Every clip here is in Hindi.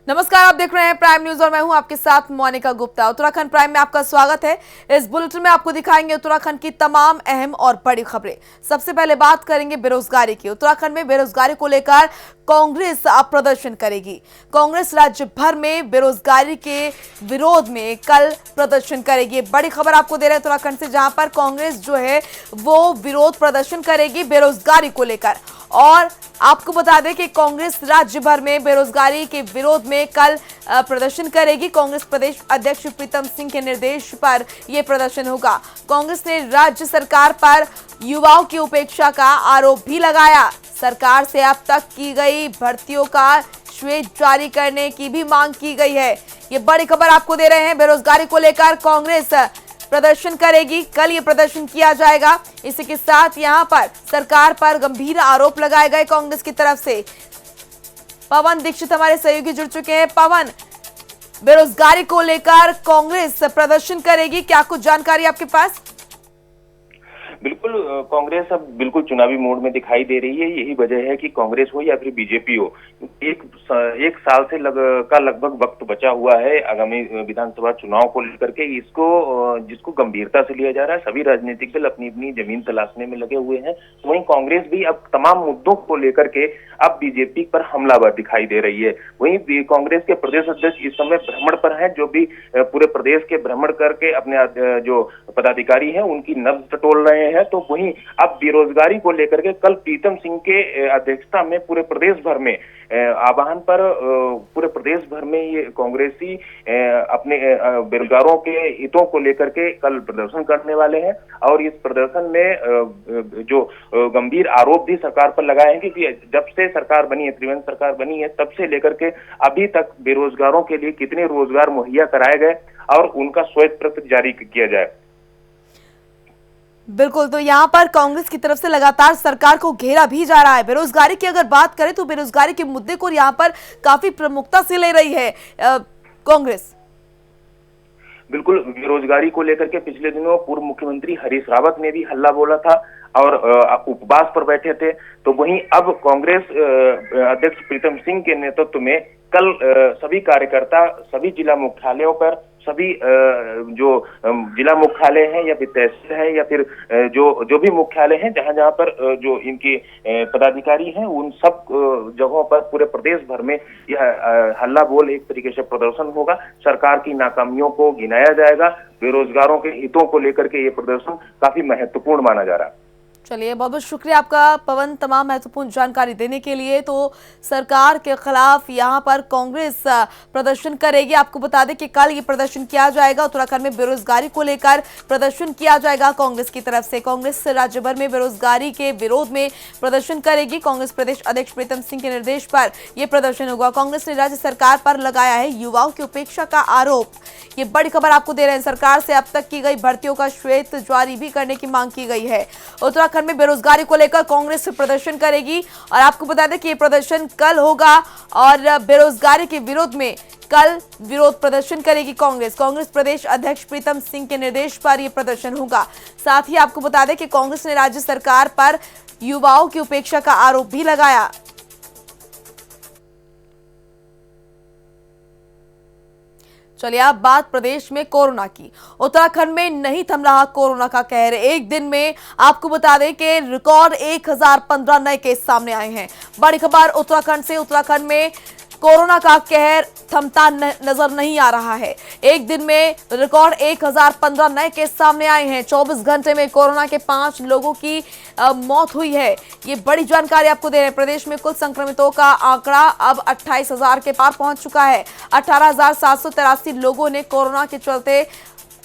नमस्कार, आप देख रहे हैं प्राइम न्यूज और मैं हूं आपके साथ मोनिका गुप्ता। उत्तराखंड प्राइम में आपका स्वागत है। इस बुलेटिन में आपको दिखाएंगे उत्तराखंड की तमाम अहम और बड़ी खबरें। सबसे पहले बात करेंगे बेरोजगारी की। उत्तराखंड में बेरोजगारी को लेकर कांग्रेस अब प्रदर्शन करेगी। कांग्रेस राज्य भर में बेरोजगारी के विरोध में कल प्रदर्शन करेगी। बड़ी खबर आपको दे रहे हैं उत्तराखंड से, जहां पर कांग्रेस जो है वो विरोध प्रदर्शन करेगी बेरोजगारी को लेकर। और आपको बता दें कि कांग्रेस राज्य भर में बेरोजगारी के विरोध में कल प्रदर्शन करेगी। कांग्रेस प्रदेश अध्यक्ष प्रीतम सिंह के निर्देश पर यह प्रदर्शन होगा। कांग्रेस ने राज्य सरकार पर युवाओं की उपेक्षा का आरोप भी लगाया। सरकार से अब तक की गई भर्तियों का श्वेत जारी करने की भी मांग की गई है। ये बड़ी खबर आपको दे रहे हैं। बेरोजगारी को लेकर कांग्रेस प्रदर्शन करेगी। कल ये प्रदर्शन किया जाएगा। इसी के साथ यहां पर सरकार पर गंभीर आरोप लगाए गए कांग्रेस की तरफ से। पवन दीक्षित हमारे सहयोगी जुड़ चुके हैं। पवन, बेरोजगारी को लेकर कांग्रेस प्रदर्शन करेगी, क्या कुछ जानकारी आपके पास? बिल्कुल, कांग्रेस अब बिल्कुल चुनावी मोड में दिखाई दे रही है। यही वजह है कि कांग्रेस हो या फिर बीजेपी हो, एक साल से लगभग वक्त बचा हुआ है आगामी विधानसभा चुनाव को लेकर के। जिसको गंभीरता से लिया जा रहा है। सभी राजनीतिक दल अपनी अपनी जमीन तलाशने में लगे हुए हैं। वहीं कांग्रेस भी अब तमाम मुद्दों को लेकर के अब बीजेपी पर हमलावर दिखाई दे रही है। वहीं कांग्रेस के प्रदेश अध्यक्ष इस समय भ्रमण पर हैं, जो भी पूरे प्रदेश के भ्रमण करके अपने जो पदाधिकारी हैं उनकी नब्ज टटोल रहे हैं। तो वहीं अब बेरोजगारी को लेकर के कल प्रीतम सिंह के अध्यक्षता में पूरे प्रदेश भर में आह्वान पर पूरे प्रदेश भर में ये कांग्रेसी अपने बेरोजगारों के हितों को लेकर के कल प्रदर्शन करने वाले हैं। और इस प्रदर्शन में जो गंभीर आरोप भी सरकार पर लगाए हैं कि जब से सरकार बनी है, त्रिवेंद्र सरकार बनी है, तब से लेकर के अभी तक बेरोजगारों के लिए कितने रोजगार मुहैया कराए गए और उनका श्वेत पत्र जारी किया जाए। बिल्कुल, तो यहाँ पर कांग्रेस की तरफ से लगातार सरकार को घेरा भी जा रहा है। बेरोजगारी की अगर बात करें तो बेरोजगारी के मुद्दे को यहाँ पर काफी प्रमुखता से ले रही है कांग्रेस। बिल्कुल, बेरोजगारी को लेकर के पिछले दिनों पूर्व मुख्यमंत्री हरीश रावत ने भी हल्ला बोला था और उपवास पर बैठे थे। तो वहीं अब कांग्रेस अध्यक्ष प्रीतम सिंह के नेतृत्व में कल सभी कार्यकर्ता सभी जिला मुख्यालयों पर, सभी जो जिला मुख्यालय हैं या फिर तहसील है या फिर जो भी मुख्यालय हैं, जहां जहां पर जो इनके पदाधिकारी हैं, उन सब जगहों पर पूरे प्रदेश भर में यह हल्ला बोल एक तरीके से प्रदर्शन होगा। सरकार की नाकामियों को गिनाया जाएगा। बेरोजगारों के हितों को लेकर के ये प्रदर्शन काफी महत्वपूर्ण माना जा रहा है। चलिए, बहुत बहुत शुक्रिया आपका पवन, तमाम महत्वपूर्ण जानकारी देने के लिए। तो सरकार के खिलाफ यहाँ पर कांग्रेस प्रदर्शन करेगी। आपको बता दें कि कल ये प्रदर्शन किया जाएगा। उत्तराखंड में बेरोजगारी को लेकर प्रदर्शन किया जाएगा कांग्रेस की तरफ से। कांग्रेस राज्य भर में बेरोजगारी के विरोध में प्रदर्शन करेगी। कांग्रेस प्रदेश अध्यक्ष प्रीतम सिंह के निर्देश पर यह प्रदर्शन होगा। कांग्रेस ने राज्य सरकार पर लगाया है युवाओं की उपेक्षा का आरोप। ये बड़ी खबर आपको दे रहे हैं। सरकार से अब तक की गई भर्तियों का श्वेत जारी भी करने की मांग की गई है। उत्तराखंड में बेरोजगारी को लेकर कांग्रेस प्रदर्शन करेगी और आपको बता दें कि ये प्रदर्शन कल होगा और बेरोजगारी के विरोध में कल विरोध प्रदर्शन करेगी कांग्रेस। कांग्रेस प्रदेश अध्यक्ष प्रीतम सिंह के निर्देश पर यह प्रदर्शन होगा। साथ ही आपको बता दें कि कांग्रेस ने राज्य सरकार पर युवाओं की उपेक्षा का आरोप भी लगाया। चलिए, अब बात प्रदेश में कोरोना की। उत्तराखंड में नहीं थम रहा कोरोना का कहर। एक दिन में आपको बता दें कि रिकॉर्ड 1015 नए केस सामने आए हैं। बड़ी खबर उत्तराखंड से। उत्तराखंड में कोरोना का कहर थमता नजर नहीं आ रहा है। एक दिन में रिकॉर्ड 1015 नए केस सामने आए हैं। 24 घंटे में कोरोना के 5 लोगों की मौत हुई है। ये बड़ी जानकारी आपको दे रहे हैं। प्रदेश में कुल संक्रमितों का आंकड़ा अब 28,000 के पार पहुंच चुका है। 18,783 लोगों ने कोरोना के चलते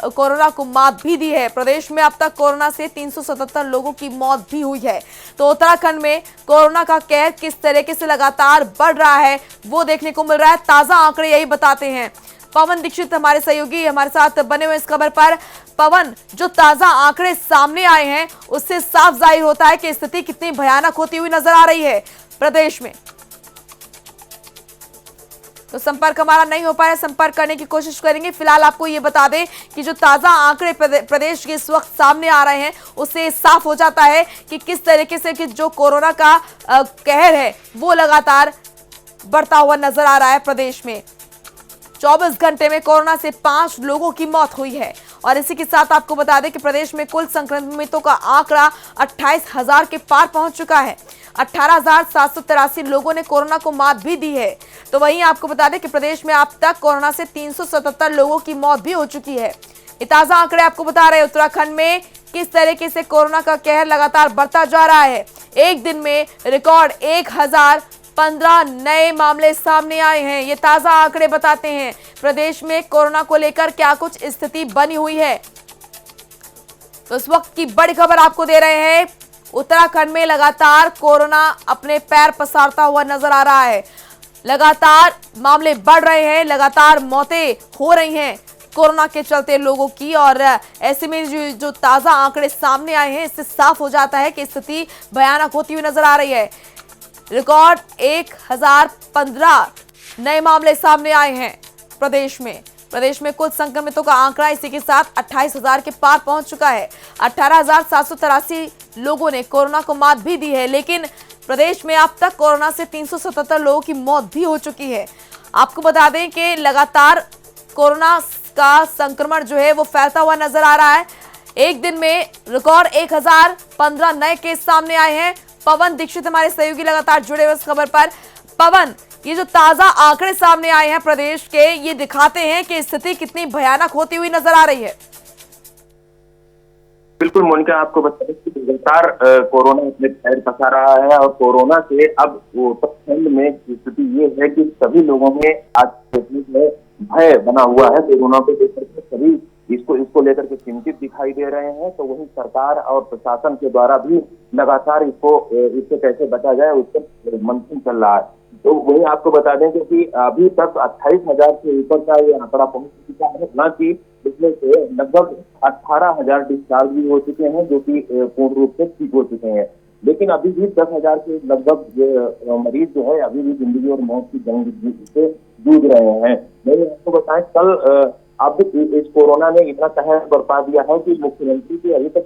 कोरोना को मात भी दी है। प्रदेश में अब तक कोरोना से 377 लोगों की मौत भी हुई है। तो उत्तराखंड में कोरोना का कहर किस तरीके से लगातार बढ़ रहा है वो देखने को मिल रहा है। ताजा आंकड़े यही बताते हैं। पवन दीक्षित हमारे सहयोगी हमारे साथ बने हुए इस खबर पर। पवन, जो ताजा आंकड़े सामने आए हैं उससे साफ जाहिर होता है कि स्थिति कितनी भयानक होती हुई नजर आ रही है प्रदेश में। तो संपर्क हमारा नहीं हो पाया, संपर्क करने की कोशिश करेंगे। फिलहाल आपको ये बता दें कि जो ताजा आंकड़े प्रदेश के इस वक्त सामने आ रहे हैं उससे साफ हो जाता है कि किस तरीके से कि जो कोरोना का कहर है वो लगातार बढ़ता हुआ नजर आ रहा है प्रदेश में। 24 घंटे में कोरोना से 5 लोगों की मौत हुई है। और इसी के साथ आपको बता दें कि प्रदेश में कुल संक्रमितों का आंकड़ा 28,000 के पार पहुंच चुका है। 18,783 लोगों ने कोरोना को मात भी दी है। तो वहीं आपको बता दें कि प्रदेश में अब तक कोरोना से 377 लोगों की मौत भी हो चुकी है। ये ताजा आंकड़े आपको बता रहे हैं उत्तराखंड में किस तरीके से कोरोना का कहर लगातार बढ़ता जा रहा है। एक दिन में रिकॉर्ड 1015 नए मामले सामने आए हैं। ये ताजा आंकड़े बताते हैं प्रदेश में कोरोना को लेकर क्या कुछ स्थिति बनी हुई है। तो इस वक्त की बड़ी खबर आपको दे रहे हैं। उत्तराखंड में लगातार कोरोना अपने पैर पसारता हुआ नजर आ रहा है। लगातार मामले बढ़ रहे हैं, लगातार मौतें हो रही हैं कोरोना के चलते लोगों की। और ऐसे में जो ताजा आंकड़े सामने आए हैं, इससे साफ हो जाता है कि स्थिति भयानक होती हुई नजर आ रही है। रिकॉर्ड 1015 नए मामले सामने आए हैं प्रदेश में कुल संक्रमितों का आंकड़ा इसी के साथ 28,000 के पार पहुंच चुका है। 18,783 लोगों ने कोरोना को मात भी दी है। लेकिन प्रदेश में अब तक कोरोना से 377 लोगों की मौत भी हो चुकी है। आपको बता दें कि लगातार कोरोना का संक्रमण जो है वो फैलता हुआ नजर आ रहा है। एक दिन में रिकॉर्ड 1015 नए केस सामने आए हैं। पवन दीक्षित हमारे सहयोगी लगातार जुड़े हुए इस खबर पर। पवन, ये जो ताजा आंकड़े सामने आए हैं प्रदेश के, ये दिखाते हैं कि स्थिति कितनी भयानक होती हुई नजर आ रही है। बिल्कुल मोनिका, आपको बता दें कि लगातार कोरोना अपने पैर पसा रहा है और कोरोना से अब उत्तराखंड में स्थिति ये है कि सभी लोगों में आज भय बना हुआ है। कोरोना को लेकर के सभी इसको लेकर के चिंतित दिखाई दे रहे हैं। तो वही सरकार और प्रशासन के द्वारा भी लगातार इससे कैसे बचा जाए उस पर मंथन चल रहा है। तो वही आपको बता दें कि अभी तक 28,000 से ऊपर का ये आंकड़ा पहुंच चुका है, न कि इसमें से लगभग 18,000 डिस्चार्ज भी हो चुके हैं, जो कि पूर्ण रूप से ठीक हो चुके हैं। लेकिन अभी भी 10,000 के लगभग मरीज जो है अभी भी जिंदगी और मौत की जंग से जूझ रहे हैं। मैंने आपको बताया कल अब इस कोरोना ने इतना कहर बरपा दिया है कि मुख्यमंत्री के अभी तक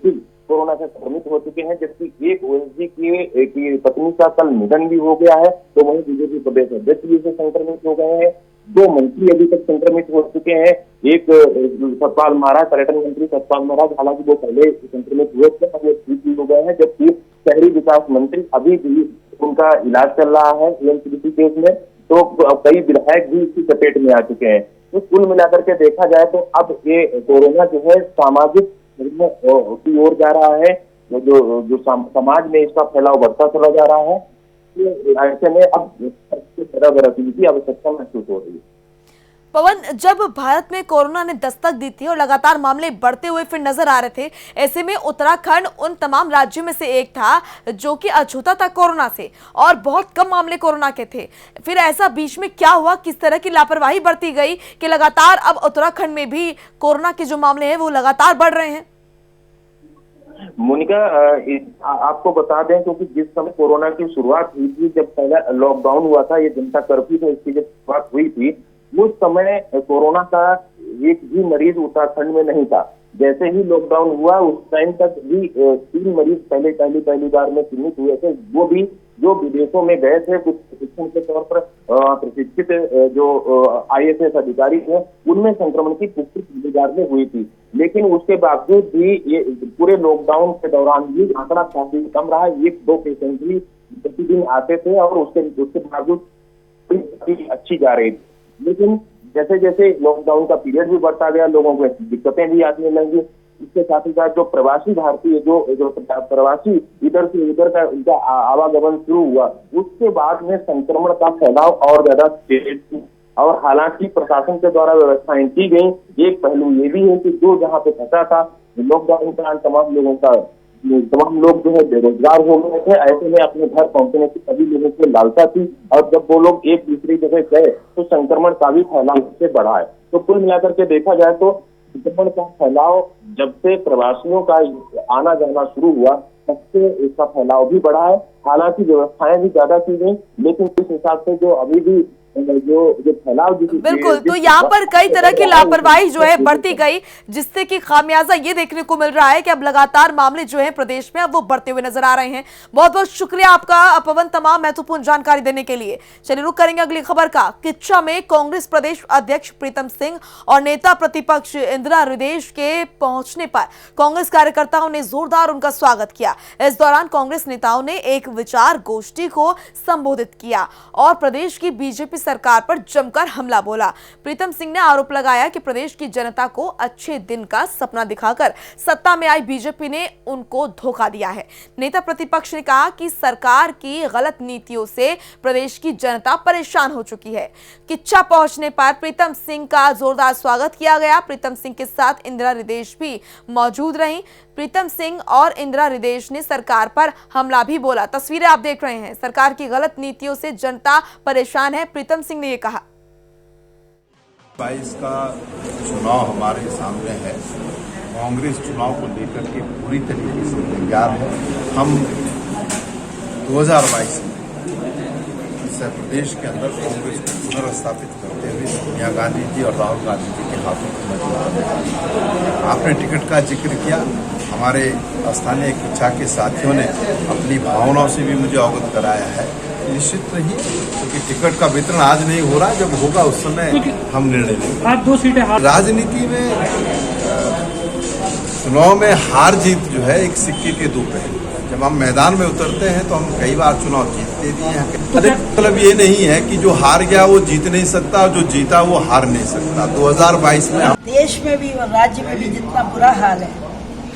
3 कोरोना से संक्रमित हो चुके हैं, जबकि एक ओएसडी की पत्नी का कल निधन भी हो गया है। तो वहीं बीजेपी प्रदेश अध्यक्ष भी से संक्रमित हो गए हैं। 2 मंत्री अभी तक संक्रमित हो चुके हैं। एक सतपाल महाराज, पर्यटन मंत्री सतपाल महाराज, हालांकि वो पहले संक्रमित हुए थे, अब वो ठीक भी हो गए हैं। जबकि शहरी विकास मंत्री अभी भी उनका इलाज चल रहा है एमसीडीसी केस में। तो कई विधायक भी इसकी चपेट में आ चुके हैं। तो कुल मिलाकर के देखा जाए तो अब ये कोरोना जो है सामाजिक की ओर जा रहा है। जो समाज में इसका फैलाव बढ़ता चला जा रहा है। ऐसे में अब की आवश्यकता महसूस हो रही है। पवन, जब भारत में कोरोना ने दस्तक दी थी और लगातार मामले बढ़ते हुए फिर नजर आ रहे थे, ऐसे में उत्तराखंड उन तमाम राज्यों में से एक था जो कि अछूता था कोरोना से और बहुत कम मामले कोरोना के थे। फिर ऐसा बीच में क्या हुआ, किस तरह की लापरवाही बरती गई कि लगातार अब उत्तराखंड में भी कोरोना के जो मामले हैं वो लगातार बढ़ रहे हैं? मोनिका, आपको बता दें क्योंकि जिस समय कोरोना की शुरुआत हुई थी, जब पहला लॉकडाउन हुआ था, ये जनता कर्फ्यू से इसकी जब शुरुआत हुई थी, उस समय कोरोना का एक भी मरीज उत्तराखंड में नहीं था। जैसे ही लॉकडाउन हुआ उस टाइम तक भी 3 मरीज पहली बार में चिन्हित हुए थे। वो भी जो विदेशों में गए थे कुछ प्रशिक्षण के तौर पर प्रशिक्षित जो IAS अधिकारी थे, उनमें संक्रमण की पुष्टि पहली बार में हुई थी। लेकिन उसके बावजूद भी ये पूरे लॉकडाउन के दौरान भी आंकड़ा काफी कम रहा। 1-2 पेशेंट भी प्रतिदिन आते थे और उसके बावजूद अच्छी जा रही थी। लेकिन जैसे जैसे लॉकडाउन का पीरियड भी बढ़ता गया, लोगों को दिक्कतें भी आने लगी। इसके साथ ही साथ जो प्रवासी भारतीय जो प्रवासी इधर से उधर का उनका आवागमन शुरू हुआ, उसके बाद में संक्रमण का फैलाव और ज्यादा तेज। और हालांकि प्रशासन के द्वारा व्यवस्थाएं की गई। एक पहलू ये भी है कि जो जहाँ पे फंसा था लॉकडाउन के दौरान तमाम लोग जो है बेरोजगार हो गए थे। ऐसे में अपने घर पहुंचने की सभी लोगों को लालसा थी और जब वो लोग एक दूसरी जगह गए तो संक्रमण का भी फैलाव से बढ़ा है। तो कुल मिलाकर के देखा जाए तो संक्रमण का फैलाव जब से प्रवासियों का आना जाना शुरू हुआ तब से इसका फैलाव भी बढ़ा है। हालांकि व्यवस्थाएं भी ज्यादा की गई, लेकिन इस हिसाब से जो अभी भी जो फैलाव बिल्कुल, तो यहाँ पर कई तरह की लापरवाही जो है बढ़ती गई, जिससे कि खामियाजा ये देखने को मिल रहा है कि अब लगातार मामले जो है प्रदेश में अब वो बढ़ते हुए नजर आ रहे हैं। बहुत बहुत शुक्रिया आपका पवन, तमाम महत्वपूर्ण जानकारी देने के लिए। चलिए रुक करेंगे अगली खबर का। किच्चा में कांग्रेस प्रदेश अध्यक्ष प्रीतम सिंह और नेता प्रतिपक्ष इंदिरा हृदयेश के पहुंचने पर कांग्रेस कार्यकर्ताओं ने जोरदार उनका स्वागत किया। इस दौरान कांग्रेस नेताओं ने एक विचार गोष्ठी को संबोधित किया और प्रदेश की बीजेपी सरकार पर जमकर हमला बोला। प्रीतम सिंह ने आरोप लगाया कि प्रदेश की जनता को अच्छे दिन का सपना दिखाकर सत्ता में आई बीजेपी ने उनको धोखा दिया है। नेता प्रतिपक्ष ने कहा कि सरकार की गलत नीतियों से प्रदेश की जनता परेशान हो चुकी है। किच्चा पहुंचने पर प्रीतम सिंह का जोरदार स्वागत किया गया। प्रीतम सिंह के साथ इंदिरा हृदयेश भी मौजूद रहीं। प्रीतम सिंह और इंदिरा हृदयेश ने सरकार पर हमला भी बोला। तस्वीरें आप देख रहे हैं, सरकार की गलत नीतियों से जनता परेशान है, प्रीतम सिंह ने ये कहा। 22 का चुनाव हमारे सामने है। कांग्रेस चुनाव को लेकर के पूरी तरीके से तैयार है। हम 2022 में उत्तर प्रदेश के अंदर कांग्रेस को पुनर्स्थापित करते हुए सोनिया गांधी जी और राहुल गांधी जी के हाथों को मजबूत। आपने टिकट का जिक्र किया, हमारे स्थानीय किच्चा के साथियों ने अपनी भावनाओं से भी मुझे अवगत कराया है। निश्चित रहिए, क्योंकि टिकट का वितरण आज नहीं हो रहा, जब होगा उस समय हम निर्णय लेंगे। आज 2 सीटें राजनीति में चुनाव में हार जीत जो है एक सिक्के के दो पहलू। जब हम मैदान में उतरते हैं तो हम कई बार चुनाव जीतते भी हैं। मतलब ये नहीं है कि जो हार गया वो जीत नहीं सकता और जो जीता वो हार नहीं सकता। 2022 में देश में भी और राज्य में भी जितना बुरा हाल है,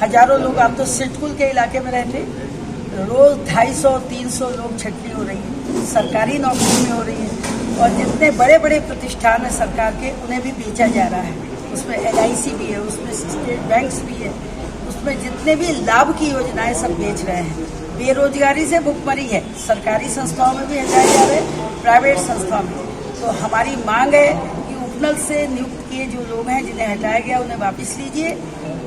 हजारों लोग, आप तो सिडकुल के इलाके में रहते, रोज 250-300 लोग छटनी हो रही है, सरकारी नौकरी में हो रही है। और जितने बड़े बड़े प्रतिष्ठान है सरकार के, उन्हें भी बेचा जा रहा है। उसमें LIC भी है, उसमें स्टेट बैंक्स भी है, उसमें जितने भी लाभ की योजनाएं सब बेच रहे हैं। बेरोजगारी से भुखमरी है, सरकारी संस्थाओं में भी हटाए जा रहे हैं, प्राइवेट संस्थाओं में। तो हमारी मांग है कि उपनल से नियुक्त किए जो लोग हैं जिन्हें हटाया गया उन्हें वापस लीजिए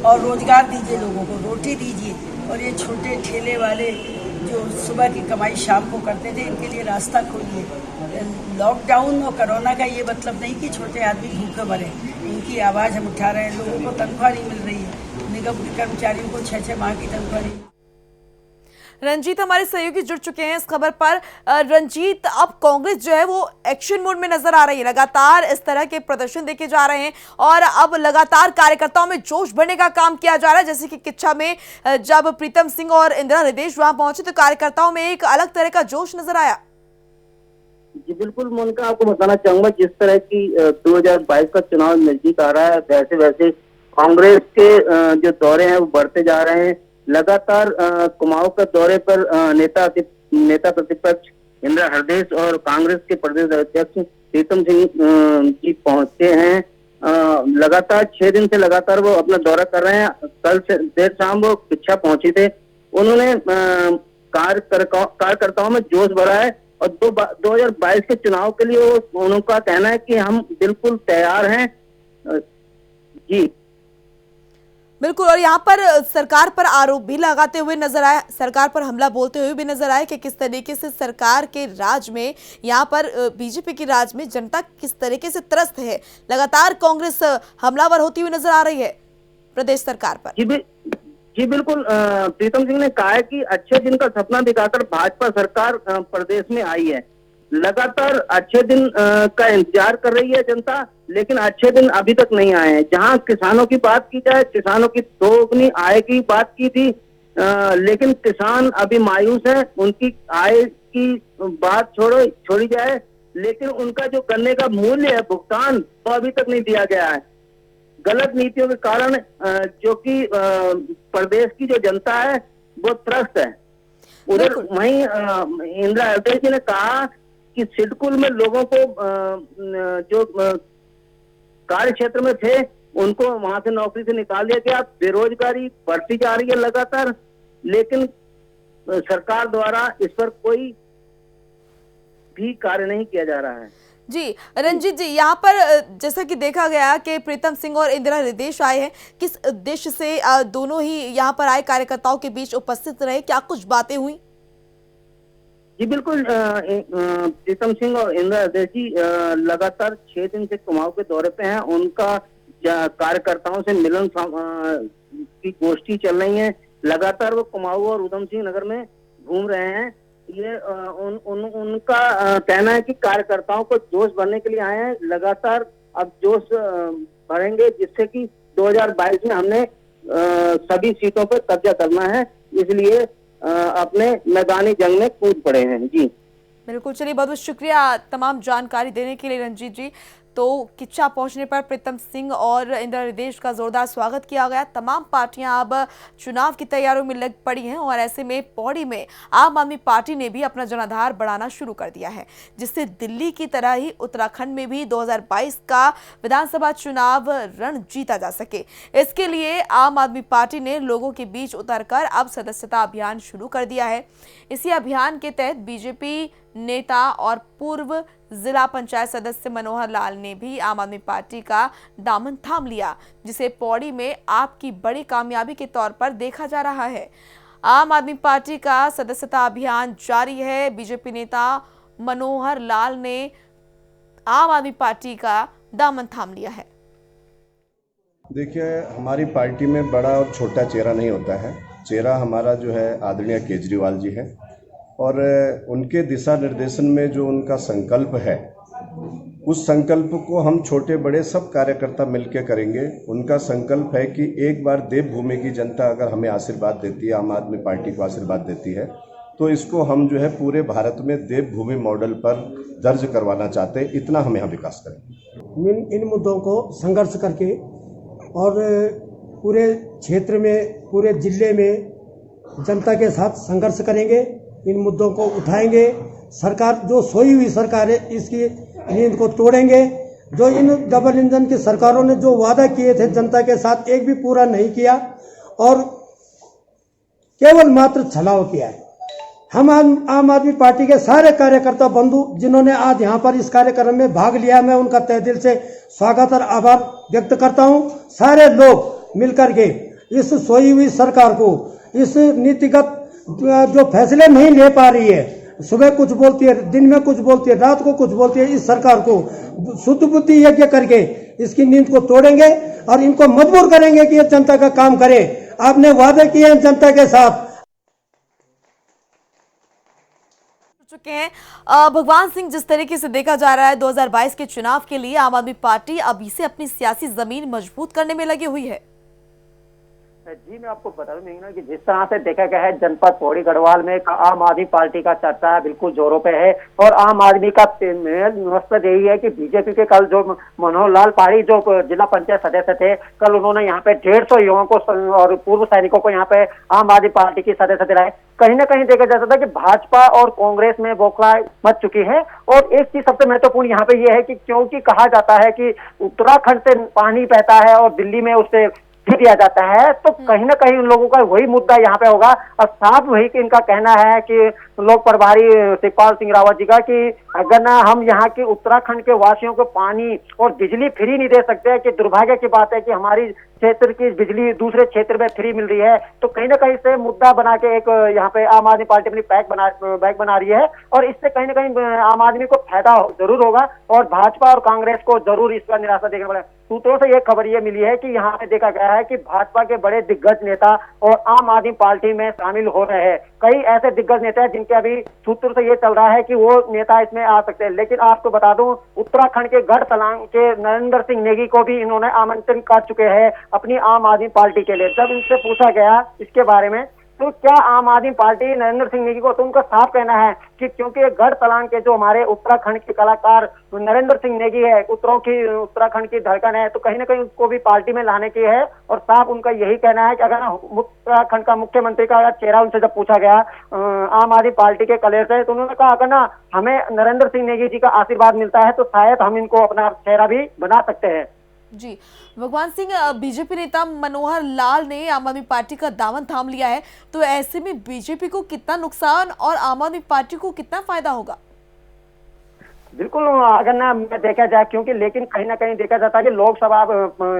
और रोजगार दीजिए, लोगों को रोटी दीजिए। और ये छोटे ठेले वाले जो सुबह की कमाई शाम को करते थे, इनके लिए रास्ता खोलिए। लॉकडाउन और कोरोना का ये मतलब नहीं कि छोटे आदमी भूखे मरे, इनकी आवाज़ हम उठा रहे हैं। लोगों को तनख्वाह नहीं मिल रही है, निगम के कर्मचारियों को 6-6 माह की तनख्वाह नहीं। रंजीत हमारे सहयोगी जुड़ चुके हैं इस खबर पर। रंजीत, अब कांग्रेस जो है वो एक्शन मोड में नजर आ रही है, लगातार इस तरह के प्रदर्शन देखे जा रहे हैं और अब लगातार कार्यकर्ताओं में जोश भरने का काम किया जा रहा है। जैसे कि किच्चा में जब प्रीतम सिंह और इंदिरा हृदयेश वहां पहुंचे तो कार्यकर्ताओं में एक अलग तरह का जोश नजर आया। जी बिल्कुल मोनिका, आपको बताना चाहूंगा, जिस तरह की 2022 का चुनाव नजदीक आ रहा है, वैसे वैसे कांग्रेस के जो दौरे हैं वो बढ़ते जा रहे हैं। लगातार कुमाऊं के दौरे पर नेता प्रतिपक्ष इंदिरा हृदयेश और कांग्रेस के प्रदेश अध्यक्ष प्रीतम सिंह जी पहुंचे हैं। लगातार 6 दिन से लगातार वो अपना दौरा कर रहे हैं। कल से देर शाम वो किच्चा पहुंचे थे। उन्होंने कार्यकर्ताओं में जोश भरा है और 2022 के चुनाव के लिए उनका कहना है कि हम बिल्कुल तैयार हैं। जी बिल्कुल, और यहाँ पर सरकार पर आरोप भी लगाते हुए नजर आए, सरकार पर हमला बोलते हुए भी नजर आए कि किस तरीके से सरकार के राज में, यहाँ पर बीजेपी की राज में जनता किस तरीके से त्रस्त है। लगातार कांग्रेस हमलावर होती हुई नजर आ रही है प्रदेश सरकार पर। जी बिल्कुल, प्रीतम सिंह ने कहा है कि अच्छे दिन का सपना दिखाकर भाजपा सरकार प्रदेश में आई है। लगातार अच्छे दिन का इंतजार कर रही है जनता, लेकिन अच्छे दिन अभी तक नहीं आए हैं। जहां किसानों की बात की जाए, किसानों की दोगुनी आय की बात की थी, लेकिन किसान अभी मायूस है। उनकी आय की बात छोड़ी जाए, लेकिन उनका जो गन्ने का मूल्य है, भुगतान, वो अभी तक नहीं दिया गया है। गलत नीतियों के कारण जो कि प्रदेश की जो जनता है वो त्रस्त है। उधर वहीं इंदिरा हृदयेश जी ने कहा कि सिडकुल में लोगों को जो कार्य क्षेत्र में थे उनको वहां से नौकरी से निकाल दिया गया। बेरोजगारी बढ़ती जा रही है लगातार, लेकिन सरकार द्वारा इस पर कोई भी कार्य नहीं किया जा रहा है। जी रंजीत जी, यहाँ पर जैसा कि देखा गया कि प्रीतम सिंह और इंदिरा हृदयेश आए हैं, किस उद्देश्य से दोनों ही यहाँ पर आए कार्यकर्ताओं के बीच उपस्थित रहे, क्या कुछ बातें हुई? जी बिल्कुल। प्रीतम सिंह और इंदिरा हृदय जी लगातार 6 दिन से कुमाऊं के दौरे पे हैं। उनका कार्यकर्ताओं से मिलन की गोष्ठी चल रही है। लगातार वो कुमाऊं और उधम सिंह नगर में घूम रहे हैं। ये उनका कहना है कि कार्यकर्ताओं को जोश भरने के लिए आए हैं। लगातार अब जोश भरेंगे, जिससे कि 2022 में हमने सभी सीटों पर कब्जा करना है, इसलिए अपने मैदानी जंग में कूद पड़े हैं। जी बिल्कुल, चलिए बहुत बहुत शुक्रिया तमाम जानकारी देने के लिए रंजीत जी। तो किच्चा पहुंचने पर प्रीतम सिंह और इंदिरा हृदय का जोरदार स्वागत किया गया। तमाम पार्टियां अब चुनाव की तैयारियों में लग पड़ी हैं और ऐसे में पौड़ी में आम आदमी पार्टी ने भी अपना जनाधार बढ़ाना शुरू कर दिया है, जिससे दिल्ली की तरह ही उत्तराखंड में भी 2022 का विधानसभा चुनाव रण जीता जा सके। इसके लिए आम आदमी पार्टी ने लोगों के बीच उतरकर अब सदस्यता अभियान शुरू कर दिया है। इसी अभियान के तहत बीजेपी नेता और पूर्व जिला पंचायत सदस्य मनोहर लाल ने भी आम आदमी पार्टी का दामन थाम लिया, जिसे पौड़ी में आपकी बड़ी कामयाबी के तौर पर देखा जा रहा है। आम आदमी पार्टी का सदस्यता अभियान जारी है। बीजेपी नेता मनोहर लाल ने आम आदमी पार्टी का दामन थाम लिया है। देखिए, हमारी पार्टी में बड़ा और छोटा चेहरा नहीं होता है। चेहरा हमारा जो है आदरणीय केजरीवाल जी है, और उनके दिशा निर्देशन में जो उनका संकल्प है, उस संकल्प को हम छोटे बड़े सब कार्यकर्ता मिलकर करेंगे। उनका संकल्प है कि एक बार देवभूमि की जनता अगर हमें आशीर्वाद देती है, आम आदमी पार्टी को आशीर्वाद देती है, तो इसको हम जो है पूरे भारत में देवभूमि मॉडल पर दर्ज करवाना चाहते हैं। इतना हम यहाँ विकास करेंगे। इन मुद्दों को संघर्ष करके और पूरे क्षेत्र में, पूरे जिले में जनता के साथ संघर्ष करेंगे। इन मुद्दों को उठाएंगे। सरकार जो सोई हुई सरकार है, इसकी नींद को तोड़ेंगे। जो इन डबल इंजन की सरकारों ने जो वादा किए थे जनता के साथ, एक भी पूरा नहीं किया और केवल मात्र छलावा किया है। हम आम आदमी पार्टी के सारे कार्यकर्ता बंधु जिन्होंने आज यहाँ पर इस कार्यक्रम में भाग लिया, मैं उनका तहे दिल से स्वागत और आभार व्यक्त करता हूँ। सारे लोग मिलकर के इस सोई हुई सरकार को, इस नीतिगत जो फैसले नहीं ले पा रही है, सुबह कुछ बोलती है, दिन में कुछ बोलती है, रात को कुछ बोलती है, इस सरकार को शुद्ध बुद्धि यज्ञ करके इसकी नींद को तोड़ेंगे और इनको मजबूर करेंगे कि ये जनता का काम करे। आपने वादे किए हैं जनता के साथ। चुके हैं भगवान सिंह, जिस तरीके से देखा जा रहा है 2022 के चुनाव के लिए आम आदमी पार्टी अभी से अपनी सियासी जमीन मजबूत करने में लगी हुई है। जी मैं आपको बता दूं ना कि जिस तरह से देखा गया है जनपद पौड़ी गढ़वाल में आम आदमी पार्टी का चर्चा है बिल्कुल जोरों पे है, और आम आदमी का मकसद यही है कि बीजेपी के कल जो मनोहर लाल पहाड़ी जो जिला पंचायत सदस्य थे, कल उन्होंने यहाँ पे 150 युवाओं को और पूर्व सैनिकों को यहाँ पे आम आदमी पार्टी की सदस्य दिलाए। कहीं ना कहीं देखा जाता था कि भाजपा और कांग्रेस में बौखला मच चुकी है। और एक चीज सबसे महत्वपूर्ण यहाँ पे ये है कि क्योंकि कहा जाता है कि उत्तराखंड से पानी बहता है और दिल्ली में उससे दिया जाता है, तो कहीं ना कहीं उन लोगों का वही मुद्दा यहाँ पे होगा। और साफ वही कि इनका कहना है कि लोक प्रभारी शिवपाल सिंह रावत जी का कि अगर ना हम यहाँ के उत्तराखंड के वासियों को पानी और बिजली फ्री नहीं दे सकते, कि दुर्भाग्य की बात है कि हमारी क्षेत्र की बिजली दूसरे क्षेत्र में फ्री मिल रही है, तो कहीं ना कहीं से मुद्दा बना के एक यहाँ पे आम आदमी पार्टी अपनी बैग बना रही है। और इससे कहीं ना कहीं आम आदमी को फायदा जरूर होगा और भाजपा और कांग्रेस को जरूर इसका निराशा देखना पड़ेगा। सूत्रों से यह खबर ये मिली है कि यहाँ पे देखा गया है कि भाजपा के बड़े दिग्गज नेता और आम आदमी पार्टी में शामिल हो रहे हैं। कई ऐसे दिग्गज नेता हैं जिनके अभी सूत्रों से ये चल रहा है कि वो नेता इसमें आ सकते हैं। लेकिन आपको बता दूं, उत्तराखंड के गढ़ तलांग के नरेंद्र सिंह नेगी को भी इन्होंने आमंत्रण कर चुके हैं अपनी आम आदमी पार्टी के लिए। जब इनसे पूछा गया इसके बारे में, तो क्या आम आदमी पार्टी नरेंद्र सिंह नेगी को, तो उनका साफ कहना है कि क्योंकि गढ़ तलांग के जो हमारे उत्तराखंड के कलाकार नरेंद्र सिंह नेगी है, उत्तराखंड की धड़कन है, तो कहीं ना कहीं उसको भी पार्टी में लाने की है। और साफ उनका यही कहना है कि अगर उत्तराखंड का मुख्यमंत्री का अगर चेहरा उनसे जब पूछा गया आम आदमी पार्टी के कलेर से, तो उन्होंने कहा अगर ना हमें नरेंद्र सिंह नेगी जी का आशीर्वाद मिलता है तो शायद हम इनको अपना चेहरा भी बना सकते हैं। जी भगवान सिंह, बीजेपी नेता मनोहर लाल ने आम आदमी पार्टी का दामन थाम लिया है, तो ऐसे में बीजेपी को कितना नुकसान और आम आदमी पार्टी को कितना फायदा होगा? बिल्कुल, अगर ना देखा जाए, क्योंकि लेकिन कहीं ना कहीं देखा जाता है कि लोकसभा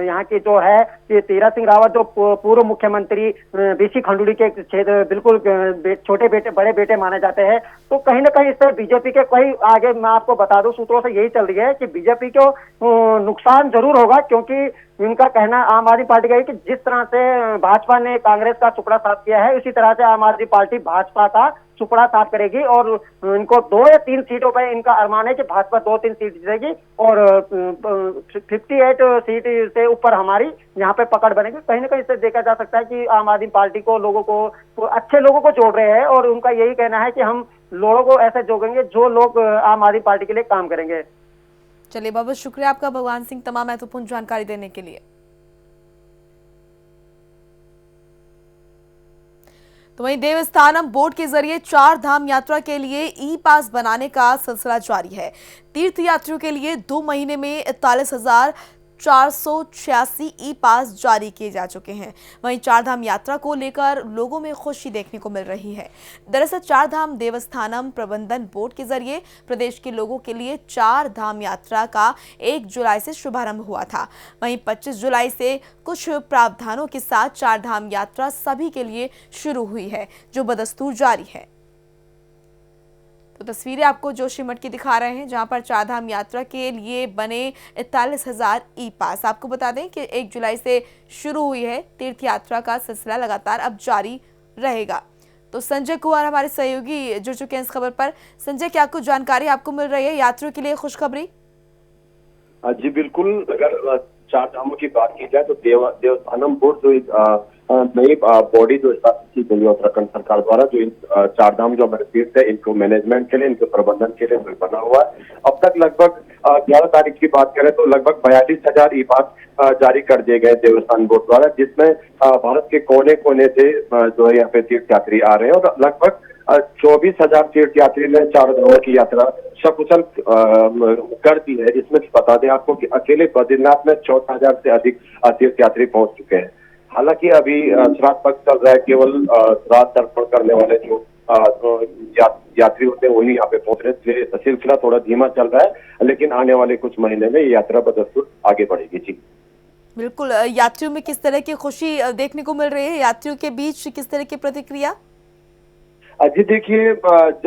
यहाँ की जो है कि तीरथ सिंह रावत जो पूर्व मुख्यमंत्री बीसी खंडूड़ी के क्षेत्र बिल्कुल छोटे बेटे बड़े बेटे माने जाते हैं, तो कहीं ना कहीं इस पर बीजेपी के कई आगे मैं आपको बता दूं सूत्रों से यही चल रही है कि बीजेपी को नुकसान जरूर होगा, क्योंकि इनका कहना आम आदमी पार्टी का है कि जिस तरह से भाजपा ने कांग्रेस का सुपड़ा साफ किया है, उसी तरह से आम आदमी पार्टी भाजपा का सुपड़ा साफ करेगी और इनको 2 या 3 सीटों पर इनका अरमान है कि भाजपा 2-3 सीट जीतेगी और 58 सीट से ऊपर हमारी यहाँ पे पकड़ बनेगी। कहीं ना कहीं इससे देखा जा सकता है कि आम आदमी पार्टी को लोगों को अच्छे लोगों को जोड़ रहे हैं और उनका यही कहना है कि हम लोगों को ऐसे जोड़ेंगे जो लोग आम आदमी पार्टी के लिए काम करेंगे। चलिए, बहुत बहुत शुक्रिया आपका भगवान सिंह तमाम महत्वपूर्ण जानकारी देने के लिए। तो वहीं देवस्थानम बोर्ड के जरिए 4 धाम यात्रा के लिए ई पास बनाने का सिलसिला जारी है। तीर्थ यात्रियों के लिए 2 महीने में 41,486 ई पास जारी किए जा चुके हैं। वहीं 4 धाम यात्रा को लेकर लोगों में खुशी देखने को मिल रही है। दरअसल 4 धाम देवस्थानम प्रबंधन बोर्ड के जरिए प्रदेश के लोगों के लिए 4 धाम यात्रा का 1 जुलाई से शुभारंभ हुआ था। वहीं 25 जुलाई से कुछ प्रावधानों के साथ 4 धाम यात्रा सभी के लिए शुरू हुई है, जो बदस्तूर जारी है। तो तस्वीरें आपको जोशीमठ की दिखा रहे हैं, जहां पर 4 धाम यात्रा के लिए बने 41,000 ई पास। आपको बता दें कि 1 जुलाई से शुरू हुई है तीर्थ यात्रा का सिलसिला, लगातार अब जारी रहेगा। तो संजय कुमार हमारे सहयोगी जुड़ चुके हैं इस खबर पर। संजय, क्या कुछ जानकारी आपको मिल रही है यात्रियों के लिए खुशखबरी? जी बिल्कुल, अगर 4 धामों की बात की जाए तो देवस्थानम बोर्ड जो नई बॉडी जो स्थापित की गई है उत्तराखंड सरकार द्वारा, जो इन 4 धाम जो हमारे तीर्थ है इनको मैनेजमेंट के लिए, इनके प्रबंधन के लिए बना हुआ है। अब तक लगभग 11 तारीख की बात करें तो लगभग 42,000 ई पास जारी कर दिए गए देवस्थान बोर्ड द्वारा, जिसमें भारत के कोने कोने से जो है यहाँ पे तीर्थ यात्री आ रहे हैं और लगभग 24,000 तीर्थ यात्री ने 4 धामों की यात्रा सकुशल कर दी है। इसमें बता दें आपको कि अकेले बद्रीनाथ में 14,000 से अधिक तीर्थ यात्री पहुंच चुके हैं। हालांकि अभी श्राद्ध पक्ष चल रहा है, केवल श्राद्ध तर्पण करने वाले जो यात्री होते हैं वही यहाँ पे पहुंच रहे। सिलसिला थोड़ा धीमा चल रहा है, लेकिन आने वाले कुछ महीने में ये यात्रा बदस्तूर आगे बढ़ेगी। जी बिल्कुल, यात्रियों में किस तरह की खुशी देखने को मिल रही है? यात्रियों के बीच किस तरह की प्रतिक्रिया? जी देखिए,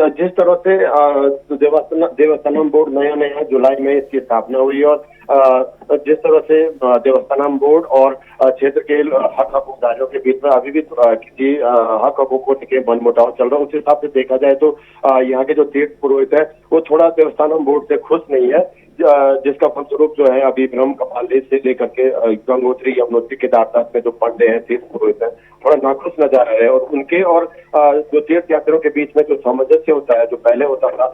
जिस तरह से देवस्थानम बोर्ड नया जुलाई में इसकी स्थापना हुई और जिस तरह से देवस्थानम बोर्ड और क्षेत्र के हक हकूकदारों के बीच में अभी भी किसी हक हकूक को लेकर मनमुटाव चल रहा है, उस हिसाब से देखा जाए तो यहाँ के जो तीर्थ पुरोहित है वो थोड़ा देवस्थानम बोर्ड से खुश नहीं है, जिसका फलस्वरूप जो है अभी ब्रह्म कपाली से लेकर के गंगोत्री यमुनोत्री केदारनाथ में जो पंडे हैं तीर्थ पुरोहित है थोड़ा नाखुश नजर आ रहे हैं और उनके और जो तीर्थ यात्रियों के बीच में जो सामंजस्य होता है जो पहले होता था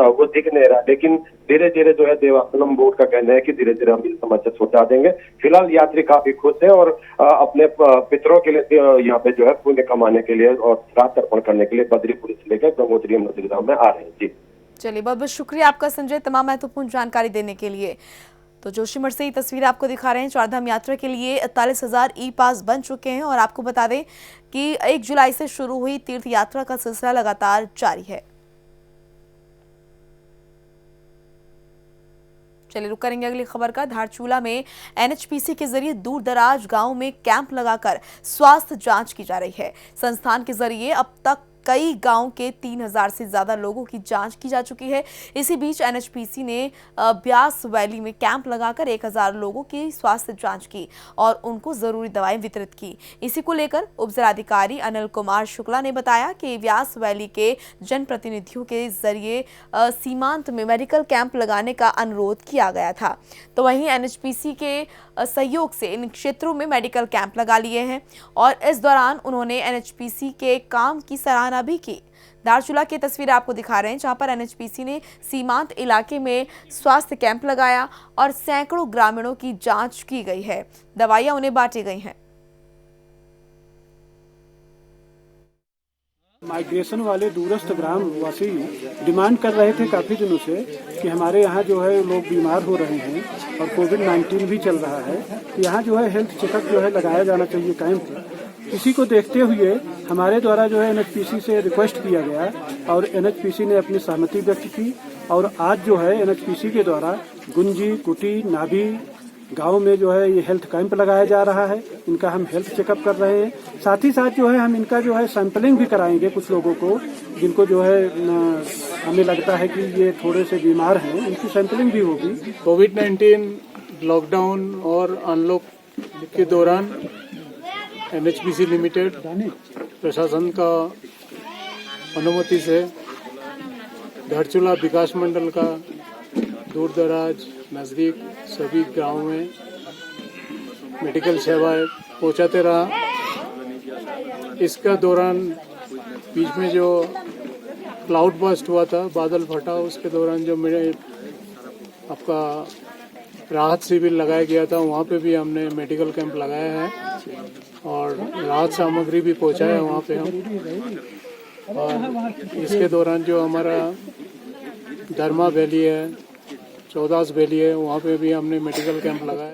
वो दिख नहीं रहा। लेकिन धीरे धीरे जो है देवस्थानम बोर्ड का कहना है कि धीरे धीरे हम सामंजस्य पहुंचा देंगे। फिलहाल यात्री काफी खुश है और अपने पितरों के लिए यहाँ पे जो है पुण्य कमाने के लिए और श्राद्ध तर्पण करने के लिए बद्रीपुरी से लेकर गंगोत्री यमुनोत्री धाम में आ रहे हैं। जी चलिए, बहुत बहुत शुक्रिया आपका संजय तमाम महत्वपूर्ण जानकारी देने के लिए। तो जोशीमठ से ये तस्वीर आपको दिखा रहे हैं। 4 धाम यात्रा के लिए 41,000 ई पास बन चुके हैं और आपको बता दें कि 1 जुलाई से शुरू हुई तीर्थ यात्रा का सिलसिला लगातार जारी है। चलिए, रुक करेंगे अगली खबर का। धारचूला में एनएचपीसी के जरिए दूर दराज गांव में कैंप लगाकर स्वास्थ्य जांच की जा रही है। संस्थान के जरिए अब तक कई गांव के 3,000 से ज्यादा लोगों की जांच की जा चुकी है। इसी बीच एनएचपीसी ने ब्यास वैली में कैंप लगाकर 1,000 लोगों की स्वास्थ्य जांच की और उनको जरूरी दवाएं वितरित की। इसी को लेकर उपजिलाधिकारी अनिल कुमार शुक्ला ने बताया कि ब्यास वैली के जनप्रतिनिधियों के जरिए सीमांत में मेडिकल कैंप लगाने का अनुरोध किया गया था। तो वहीं एनएचपीसी के सहयोग से इन क्षेत्रों में मेडिकल कैंप लगा लिए हैं और इस दौरान उन्होंने एनएचपीसी के काम की सराहना भी की। धारचूला की तस्वीर आपको दिखा रहे हैं, जहां पर एनएचपीसी ने सीमांत इलाके में स्वास्थ्य कैंप लगाया और सैकड़ों ग्रामीणों की जांच की गई है, दवाइयां उन्हें बांटी गई हैं। माइग्रेशन वाले दूरस्थ ग्राम वासी डिमांड कर रहे थे काफी दिनों से कि हमारे यहाँ जो है लोग बीमार हो रहे हैं और कोविड-19 भी चल रहा है, यहाँ जो है हेल्थ चेकअप जो है लगाया जाना चाहिए कैंप। इसी को देखते हुए हमारे द्वारा जो है एनएचपीसी से रिक्वेस्ट किया गया और एनएचपीसी ने अपनी सहमति व्यक्त की और आज जो है NHPC के द्वारा गुंजी, कुटी, नाभी गांव में जो है ये हेल्थ कैंप लगाया जा रहा है। इनका हम हेल्थ चेकअप कर रहे हैं। साथ ही साथ जो है हम इनका जो है सैंपलिंग भी कराएंगे। कुछ लोगों को जिनको जो है हमें लगता है कि ये थोड़े से बीमार हैं, उनकी सैंपलिंग भी होगी। कोविड-19 लॉकडाउन और अनलॉक के दौरान NHPC लिमिटेड प्रशासन का अनुमति से धारचूला विकास मंडल का दूर दराज नजदीक सभी गांव में मेडिकल सेवाएं पहुंचाते रहा। इसका दौरान बीच में जो क्लाउड बस्ट हुआ था, बादल फटा, उसके दौरान जो मेरे आपका राहत शिविर लगाया गया था, वहाँ पे भी हमने मेडिकल कैंप लगाया है और राहत सामग्री भी पहुँचाया है वहाँ पे हम। और इसके दौरान जो हमारा धर्मा वैली है, चौदास वैली है, वहाँ पे भी हमने मेडिकल कैंप लगाया।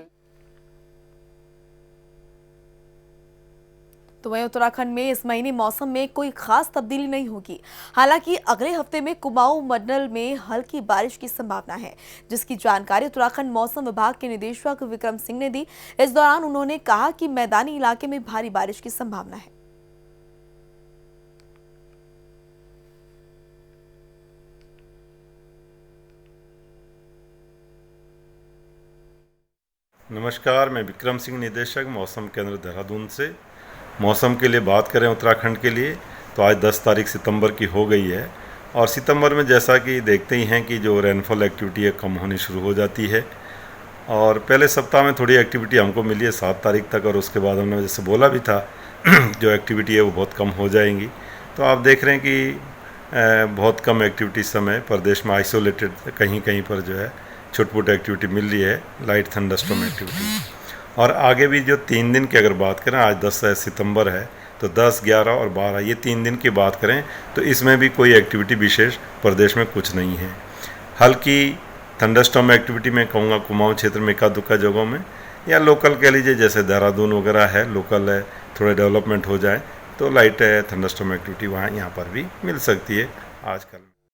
तो वहीं उत्तराखंड में इस महीने मौसम में कोई खास तब्दीली नहीं होगी। हालांकि अगले हफ्ते में कुमाऊं मंडल में हल्की बारिश की संभावना है, जिसकी जानकारी उत्तराखंड मौसम विभाग के निदेशक विक्रम सिंह ने दी। इस दौरान उन्होंने कहा कि मैदानी इलाके में भारी बारिश की संभावना है। नमस्कार, मैं विक्रम सिंह, निदेशक मौसम केंद्र देहरादून से। मौसम के लिए बात करें उत्तराखंड के लिए तो आज 10 तारीख सितंबर की हो गई है और सितंबर में जैसा कि देखते ही हैं कि जो रेनफॉल एक्टिविटी है कम होनी शुरू हो जाती है और पहले सप्ताह में थोड़ी एक्टिविटी हमको मिली है 7 तारीख तक और उसके बाद हमने जैसे बोला भी था जो एक्टिविटी है वो बहुत कम हो जाएंगी। तो आप देख रहे हैं कि बहुत कम एक्टिविटी इस समय प्रदेश में आइसोलेटेड कहीं कहीं पर जो है छुटपुट एक्टिविटी मिल रही है, लाइट थंडरस्टॉर्म एक्टिविटी। और आगे भी जो 3 दिन की अगर बात करें, आज 10 सितंबर है तो 10, 11 और 12 ये 3 दिन की बात करें तो इसमें भी कोई एक्टिविटी विशेष प्रदेश में कुछ नहीं है। हल्की थंडरस्टॉर्म एक्टिविटी में कहूँगा कुमाऊं क्षेत्र में एका दुक्का जगहों में या लोकल कह लीजिए जैसे देहरादून वगैरह है, लोकल है, थोड़े डेवलपमेंट हो जाए तो लाइट थंडरस्टॉर्म एक्टिविटी वहाँ यहाँ पर भी मिल सकती है आजकल।